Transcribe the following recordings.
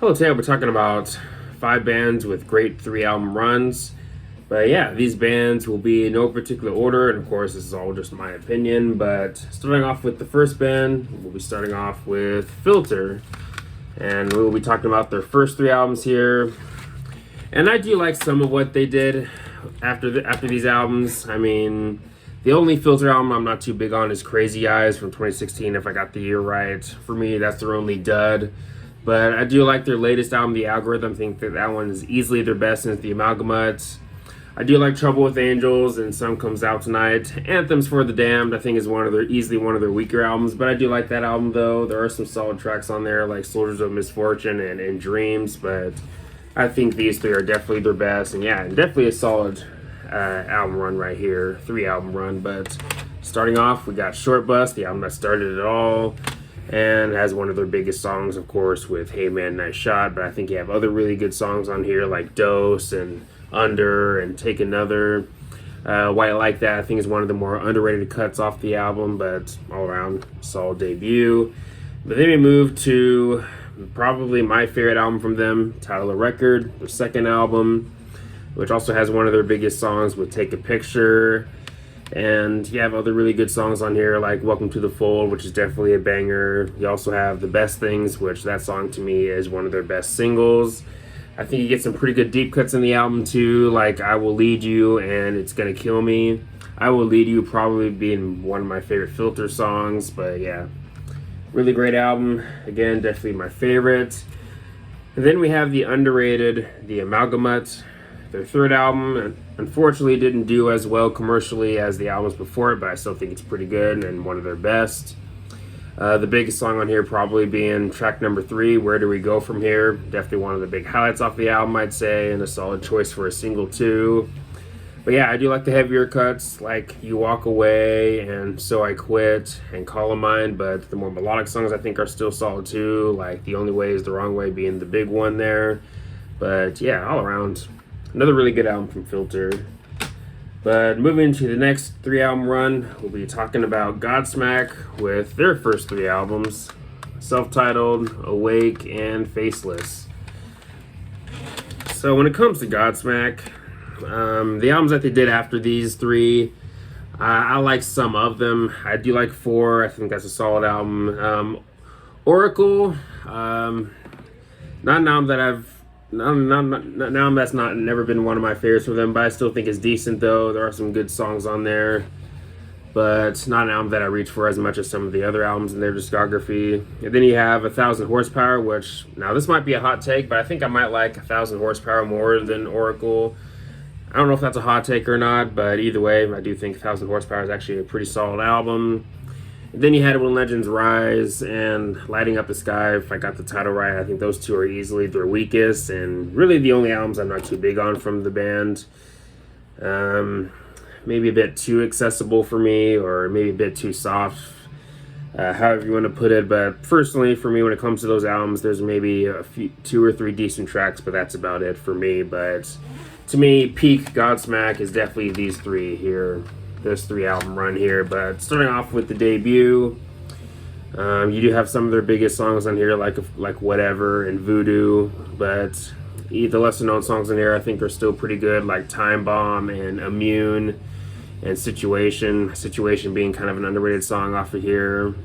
Hello, today we're talking about 5 bands with great 3 album runs. But yeah, these bands will be in no particular order, and of course, this is all just my opinion. But starting off with the first band, we'll be starting off with Filter, and we will be talking about their first 3 albums here. And I do like some of what they did after these albums. I mean, the only Filter album I'm not too big on is Crazy Eyes from 2016, if I got the year right. For me, that's their only dud. But I do like their latest album, The Algorithm. I think that one is easily their best since The Amalgamut. I do like Trouble with Angels and Sun Comes Out Tonight. Anthems for the Damned, I think, is easily one of their weaker albums. But I do like that album, though. There are some solid tracks on there, like Soldiers of Misfortune and Dreams. But I think these 3 are definitely their best. And yeah, definitely a solid album run right here. 3 album run. But starting off, we got Short Bus, the album that started it all. And has one of their biggest songs, of course, with Hey Man, Nice Shot. But I think you have other really good songs on here, like Dose and Under and Take Another. Why I Like That, I think, is one of the more underrated cuts off the album, but all around solid debut. But then we move to probably my favorite album from them, Tyler Record, their second album, which also has one of their biggest songs with Take a Picture. And you have other really good songs on here, like Welcome to the Fold, which is definitely a banger. You also have The Best Things, which that song to me is one of their best singles. I think you get some pretty good deep cuts in the album too, like I Will Lead You and It's Gonna Kill Me. I Will Lead You probably being one of my favorite Filter songs, but yeah, really great album. Again, definitely my favorite. And then we have the underrated The Amalgamut. Their third album, unfortunately, didn't do as well commercially as the albums before it, but I still think it's pretty good and one of their best. The biggest song on here probably being track number 3, Where Do We Go From Here? Definitely one of the big highlights off the album, I'd say, and a solid choice for a single too. But yeah, I do like the heavier cuts, like You Walk Away and So I Quit and Call of Mine, but the more melodic songs I think are still solid too, like The Only Way Is the Wrong Way being the big one there. But yeah, all around, another really good album from Filter. But moving to the next 3 album run, we'll be talking about Godsmack with their first 3 albums, self-titled, Awake, and Faceless. So when it comes to Godsmack, the albums that they did after these 3, I like some of them. I do like 4. I think that's a solid album. Oracle, not an album that that's never been one of my favorites for them, but I still think it's decent though. There are some good songs on there, but it's not an album that I reach for as much as some of the other albums in their discography. And then you have 1,000 Horsepower, which, now this might be a hot take, but I think I might like 1,000 Horsepower more than Oracle. I don't know if that's a hot take or not, but either way, I do think 1,000 Horsepower is actually a pretty solid album. Then you had When Legends Rise and Lighting Up the Sky, if I got the title right. I think those 2 are easily their weakest and really the only albums I'm not too big on from the band. Maybe a bit too accessible for me, or maybe a bit too soft, however you want to put it. But personally, for me, when it comes to those albums, there's maybe 2 or 3 decent tracks, but that's about it for me. But to me, peak Godsmack is definitely these 3 here. This 3 album run here. But starting off with the debut, you do have some of their biggest songs on here, like Whatever and Voodoo, but the lesser known songs in here I think are still pretty good, like Time Bomb and Immune and Situation being kind of an underrated song off of here.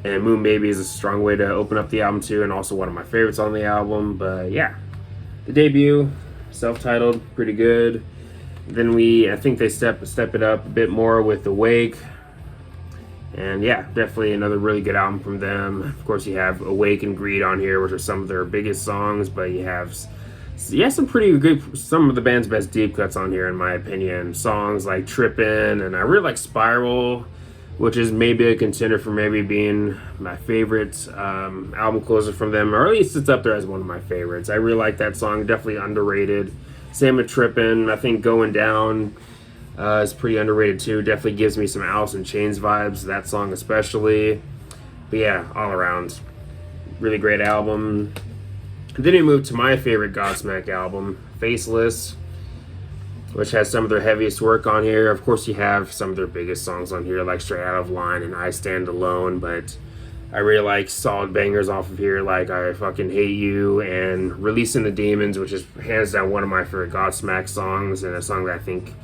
And Moon Baby is a strong way to open up the album too, and also one of my favorites on the album. But yeah, the debut, self-titled, pretty good. Then I think they step it up a bit more with Awake. And yeah, definitely another really good album from them. Of course, you have Awake and Greed on here, which are some of their biggest songs, but you have some pretty good, some of the band's best deep cuts on here, in my opinion. Songs like Trippin', and I really like Spiral, which is maybe a contender for maybe being my favorite album closer from them, or at least it's up there as one of my favorites. I really like that song, definitely underrated. Same with Trippin'. I think Going Down is pretty underrated too. Definitely gives me some Alice in Chains vibes, that song especially. But yeah, all around, really great album. And then we move to my favorite Godsmack album, Faceless, which has some of their heaviest work on here. Of course, you have some of their biggest songs on here, like Straight Out of Line and I Stand Alone, but I really like solid bangers off of here, like I Fucking Hate You and Releasing the Demons, which is hands down one of my favorite Godsmack songs, and a song that I think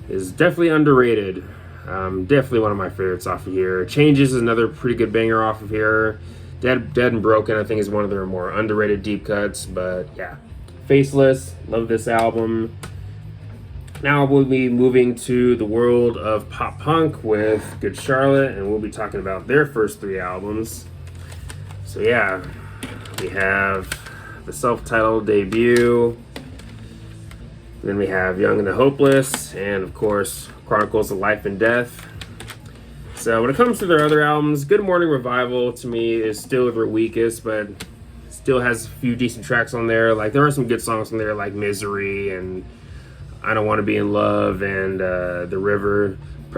is definitely underrated. Definitely one of my favorites off of here. Changes is another pretty good banger off of here. Dead and Broken, I think, is one of their more underrated deep cuts, but yeah. Faceless, love this album. Now we'll be moving to the world of pop punk with Good Charlotte, and we'll be talking about their first 3 albums. So yeah, we have the self-titled debut, then we have Young and the Hopeless, and of course, Chronicles of Life and Death. So when it comes to their other albums, Good Morning Revival to me is still their weakest, but still has a few decent tracks on there. Like there are some good songs on there like Misery and I Don't Want to Be in Love and The River.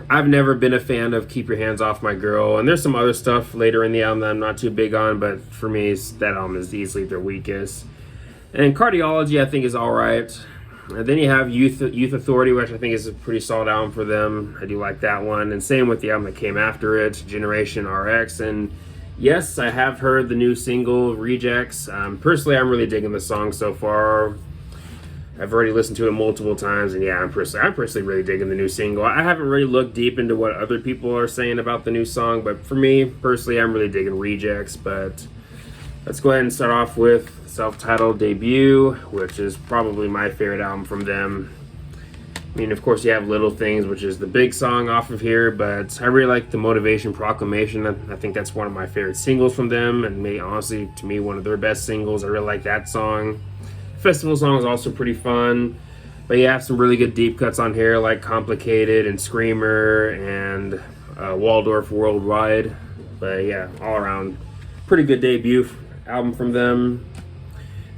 I've never been a fan of Keep Your Hands Off My Girl, and there's some other stuff later in the album that I'm not too big on, but for me, that album is easily their weakest. And Cardiology, I think, is alright. And then you have Youth Authority, which I think is a pretty solid album for them. I do like that one. And same with the album that came after it, Generation RX. And yes, I have heard the new single, Rejects. Personally, I'm really digging the song so far. I've already listened to it multiple times, and yeah, I'm personally really digging the new single. I haven't really looked deep into what other people are saying about the new song, but for me, personally, I'm really digging Rejects. But let's go ahead and start off with self-titled debut, which is probably my favorite album from them. I mean, of course, you have Little Things, which is the big song off of here, but I really like the Motivation Proclamation. I think that's one of my favorite singles from them, and honestly, to me, one of their best singles. I really like that song. Festival song is also pretty fun, but you have some really good deep cuts on here like Complicated and Screamer and Waldorf Worldwide. But yeah, all around pretty good debut album from them.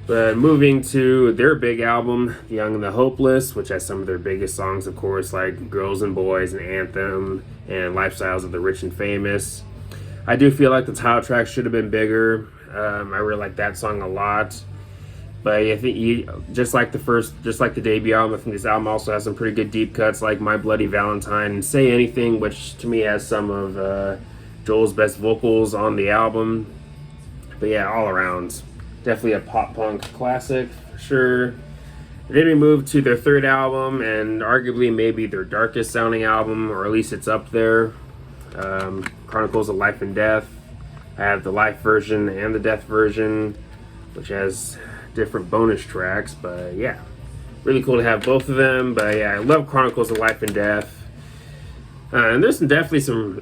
But moving to their big album, Young and the Hopeless, which has some of their biggest songs, of course, like Girls and Boys and Anthem and Lifestyles of the Rich and Famous. I do feel like the title track should have been bigger. I really like that song a lot. But I think just like the debut album, I think this album also has some pretty good deep cuts like My Bloody Valentine and Say Anything, which to me has some of Joel's best vocals on the album. But yeah, all around, definitely a pop punk classic for sure. Then we move to their third album and arguably maybe their darkest sounding album, or at least it's up there, Chronicles of Life and Death. I have the life version and the death version, which has different bonus tracks, but yeah, really cool to have both of them. But yeah, I love Chronicles of Life and Death, and there's this album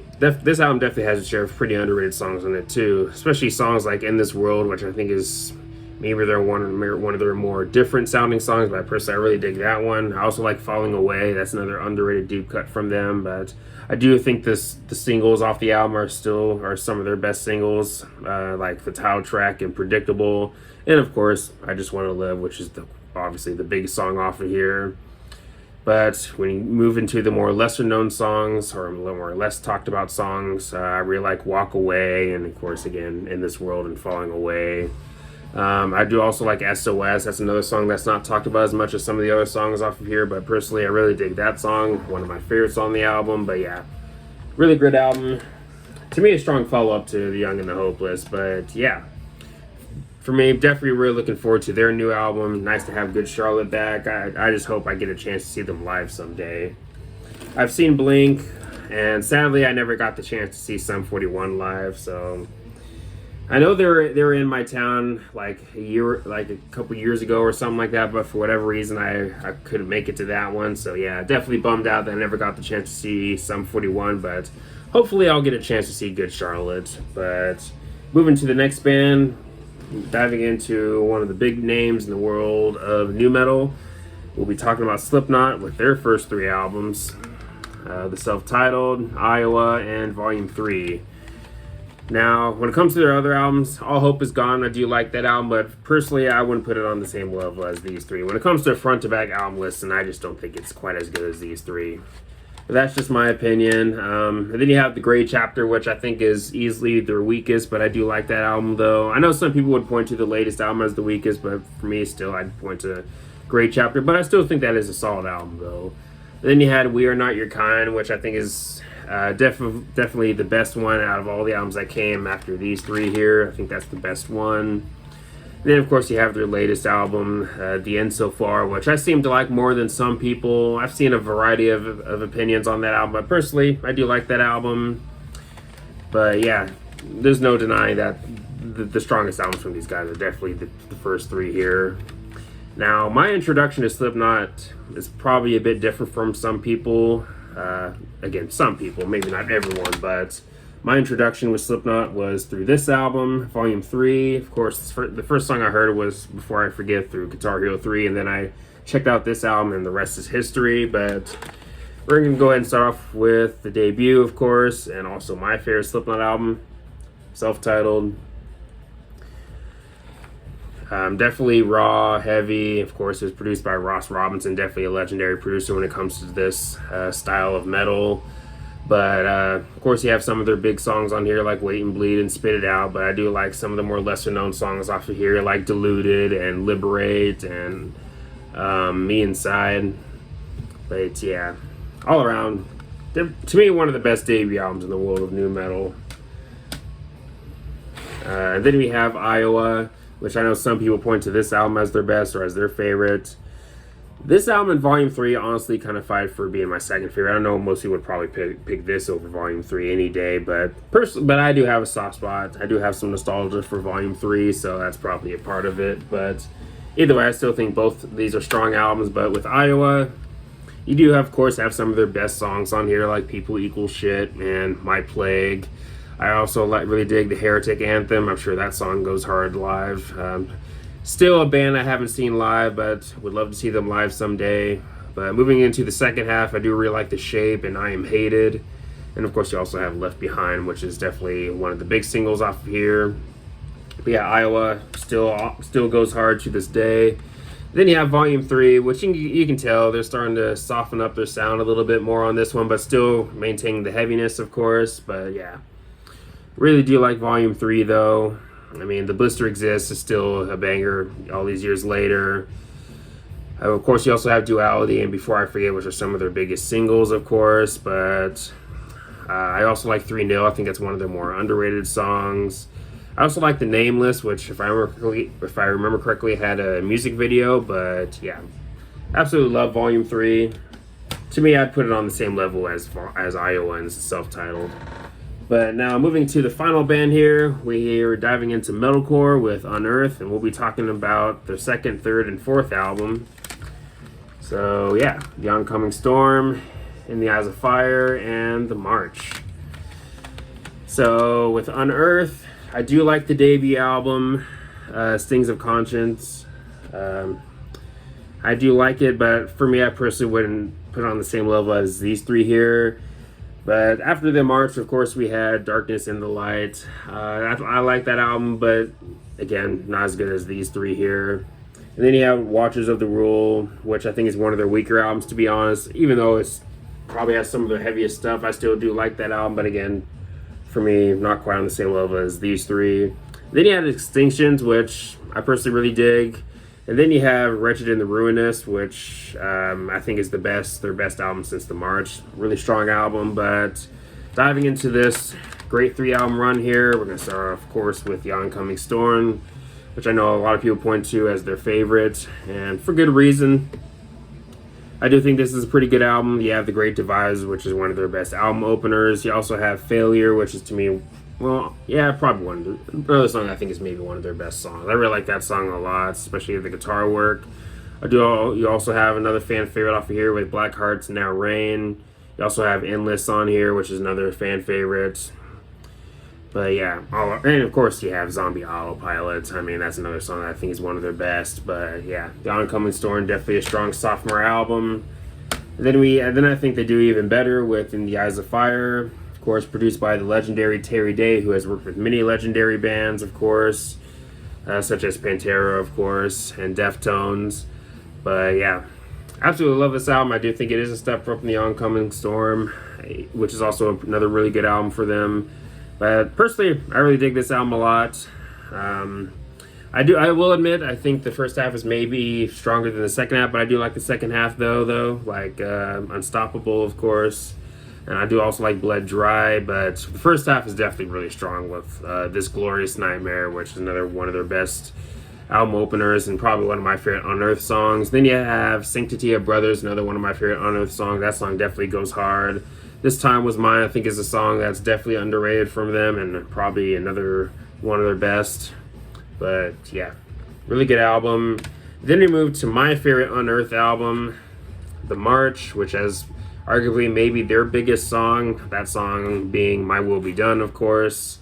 definitely has a share of pretty underrated songs on it too, especially songs like In This World, which I think is maybe they're one of their more different sounding songs, but personally I really dig that one. I also like Falling Away. That's another underrated deep cut from them, but I do think the singles off the album are some of their best singles, like the title track and Predictable. And of course, I Just Want to Live, which is obviously the big song off of here. But when you move into the more lesser known songs, or a little more less talked about songs, I really like Walk Away, and of course, again, In This World and Falling Away. I do also like SOS. That's another song that's not talked about as much as some of the other songs off of here, but personally, I really dig that song. One of my favorites on the album. But yeah, really great album. To me, a strong follow-up to The Young and the Hopeless. But yeah, for me, definitely really looking forward to their new album. Nice to have Good Charlotte back. I just hope I get a chance to see them live someday. I've seen Blink, and sadly, I never got the chance to see Sum 41 live. So I know they were in my town like a couple years ago or something like that, but for whatever reason, I couldn't make it to that one. So yeah, definitely bummed out that I never got the chance to see Sum 41, but hopefully I'll get a chance to see Good Charlotte. But moving to the next band, diving into one of the big names in the world of nu metal, we'll be talking about Slipknot with their first 3 albums, the self-titled, Iowa, and Volume 3. Now, when it comes to their other albums, All Hope Is Gone, I do like that album, but personally, I wouldn't put it on the same level as these 3. When it comes to a front-to-back album listen, I just don't think it's quite as good as these 3. But that's just my opinion. And then you have The Gray Chapter, which I think is easily their weakest, but I do like that album, though. I know some people would point to the latest album as the weakest, but for me, still, I'd point to Gray Chapter. But I still think that is a solid album, though. And then you had We Are Not Your Kind, which I think is Definitely the best one out of all the albums that came after these three here. I think that's the best one. Then, of course, you have their latest album, The End So Far, which I seem to like more than some people. I've seen a variety of opinions on that album, but personally, I do like that album. But yeah, there's no denying that the strongest albums from these guys are definitely the first three here. Now, my introduction to Slipknot is probably a bit different from some people. Again, some people, maybe not everyone, but my introduction with Slipknot was through this album, Volume 3. Of course, the first song I heard was Before I Forget through Guitar Hero 3, and then I checked out this album, and the rest is history. But we're going to go ahead and start off with the debut, of course, and also my favorite Slipknot album, self-titled. Definitely raw, heavy. Of course, it was produced by Ross Robinson, definitely a legendary producer when it comes to this style of metal. But, of course, you have some of their big songs on here, like Wait and Bleed and Spit It Out. But I do like some of the more lesser-known songs off of here, like Deluded and Liberate and Me Inside. But, yeah, all around, to me, one of the best debut albums in the world of nu metal. Then we have Iowa, which I know some people point to this album as their best or as their favorite. This album and Volume 3 honestly kind of fight for being my second favorite. I know most people would probably pick this over Volume 3 any day, but I do have a soft spot. I do have some nostalgia for Volume 3, so that's probably a part of it. But either way, I still think both these are strong albums. But with Iowa, you do, of course, have some of their best songs on here, like People Equal Shit and My Plague. I also really dig the Heretic Anthem. I'm sure that song goes hard live. Still a band I haven't seen live, but would love to see them live someday. But moving into the second half, I do really like The Shape and I Am Hated. And of course, you also have Left Behind, which is definitely one of the big singles off of here. But yeah, Iowa still goes hard to this day. Then you have Volume 3, which you can tell they're starting to soften up their sound a little bit more on this one, but still maintaining the heaviness, of course. But yeah, really do like Volume 3, though. I mean, The Blister Exists is still a banger all these years later. Of course, you also have Duality and Before I Forget, which are some of their biggest singles, of course. But I also like 3-0. I think that's one of their more underrated songs. I also like The Nameless, which, if I remember correctly, had a music video. But yeah, absolutely love Volume 3. To me, I'd put it on the same level as Iowa and self-titled. But now moving to the final band here, we are diving into metalcore with Unearth, and we'll be talking about their second, third, and fourth album. So yeah, The Oncoming Storm, In the Eyes of Fire, and The March. So with Unearth, I do like the debut album, Stings of Conscience. I do like it, but for me, I personally wouldn't put it on the same level as these three here. But after The March, of course, we had Darkness in the Light. I like that album, but again, not as good as these three here. And then you have Watchers of the Rule, which I think is one of their weaker albums, to be honest. Even though it's probably has some of the heaviest stuff, I still do like that album. But again, for me, not quite on the same level as these three. Then you have Extinctions, which I personally really dig. And then you have Wretched and the Ruinous, which I think is their best album since The March. Really strong album, but diving into this great 3-album run here, we're going to start off, of course, with The Oncoming Storm, which I know a lot of people point to as their favorite, and for good reason. I do think this is a pretty good album. You have The Great Divide, which is one of their best album openers. You also have Failure, which is, to me, well, yeah, probably another song I think is maybe one of their best songs. I really like that song a lot, especially the guitar work. You also have another fan favorite off of here with Black Hearts Now Rain. You also have Endless on here, which is another fan favorite. But yeah, and of course you have Zombie Autopilot. I mean, that's another song that I think is one of their best. But yeah, The Oncoming Storm, definitely a strong sophomore album. And then I think they do even better with In the Eyes of Fire. Of course, produced by the legendary Terry Day, who has worked with many legendary bands, of course, such as Pantera, of course, and Deftones. But yeah, absolutely love this album. I do think it is a step up from The Oncoming Storm, which is also another really good album for them. But personally, I really dig this album a lot. I will admit, I think the first half is maybe stronger than the second half, but I do like the second half though, like Unstoppable, of course. And I do also like Bled Dry, but the first half is definitely really strong with This Glorious Nightmare, which is another one of their best album openers and probably one of my favorite Unearthed songs. Then you have Sanctity of Brothers, another one of my favorite Unearthed songs. That song definitely goes hard. This Time Was Mine, I think, is a song that's definitely underrated from them and probably another one of their best. But yeah, really good album. Then we move to my favorite Unearthed album, The March, which has arguably maybe their biggest song. That song being My Will Be Done, of course.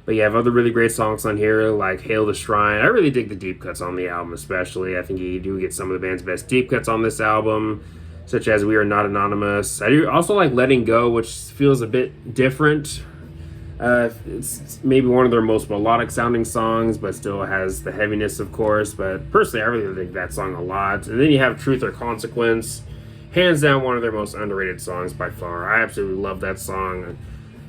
But you have other really great songs on here, like Hail the Shrine. I really dig the deep cuts on the album, especially. I think you do get some of the band's best deep cuts on this album, such as We Are Not Anonymous. I do also like Letting Go, which feels a bit different. It's maybe one of their most melodic sounding songs, but still has the heaviness, of course. But personally, I really dig that song a lot. And then you have Truth or Consequence. Hands down, one of their most underrated songs by far. I absolutely love that song.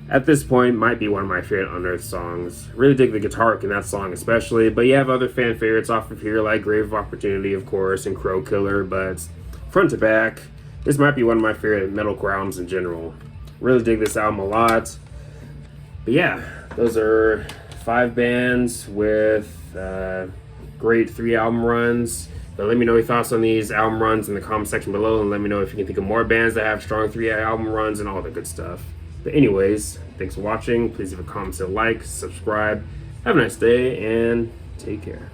At this point, might be one of my favorite Unearthed songs. Really dig the guitar work in that song especially, but you have other fan favorites off of here like Grave of Opportunity, of course, and Crow Killer, but front to back, this might be one of my favorite metalcore albums in general. Really dig this album a lot. But yeah, those are 5 bands with great 3 album runs. But let me know your thoughts on these album runs in the comment section below, and let me know if you can think of more bands that have strong 3 album runs and all that good stuff. But anyways, thanks for watching. Please leave a comment, a like, subscribe. Have a nice day, and take care.